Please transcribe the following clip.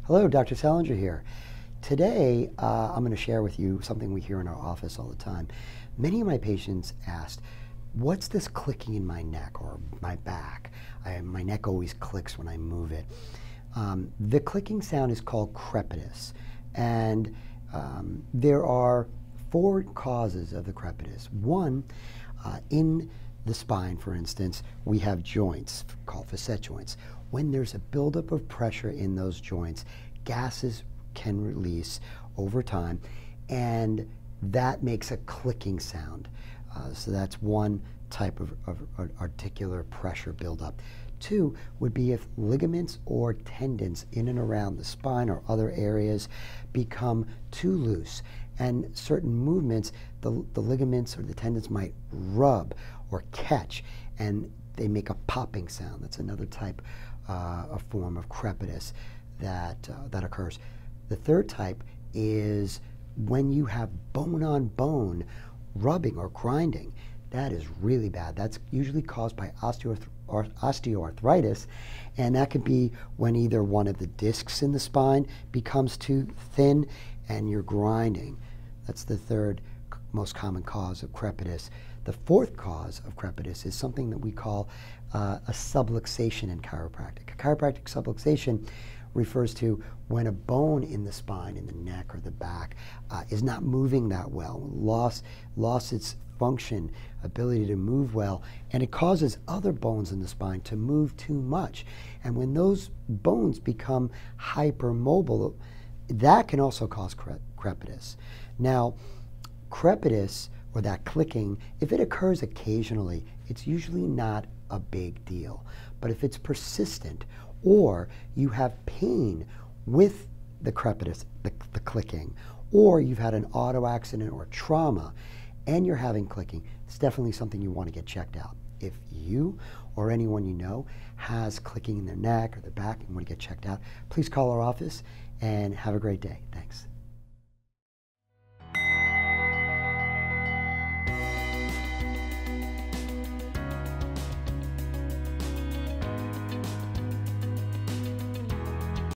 Hello, Dr. Selinger here. Today, I'm going to share with you something we hear in our office all the time. Many of my patients asked, what's this clicking in my neck or my back? My neck always clicks when I move it. The clicking sound is called crepitus, and there are 4 causes of the crepitus. One, in the spine, for instance, we have joints called facet joints. When there's a buildup of pressure in those joints, gases can release over time, and that makes a clicking sound. So that's one type of articular pressure buildup. 2 would be if ligaments or tendons in and around the spine or other areas become too loose, and certain movements, the ligaments or the tendons might rub or catch, and they make a popping sound. That's another type, a form of crepitus that occurs. The third type is when you have bone-on-bone rubbing or grinding. That is really bad. That's usually caused by osteoarthritis, and that could be when either one of the discs in the spine becomes too thin and you're grinding. That's the third most common cause of crepitus. The fourth cause of crepitus is something that we call a subluxation in chiropractic. A chiropractic subluxation refers to when a bone in the spine, in the neck or the back, is not moving that well, lost its function, ability to move well, and it causes other bones in the spine to move too much. And when those bones become hypermobile, that can also cause crepitus. Now, crepitus, or that clicking, if it occurs occasionally, it's usually not a big deal. But if it's persistent, or you have pain with the crepitus, the clicking, or you've had an auto accident or trauma, and you're having clicking, it's definitely something you want to get checked out. If you or anyone you know has clicking in their neck or their back and want to get checked out, please call our office and have a great day. Thanks.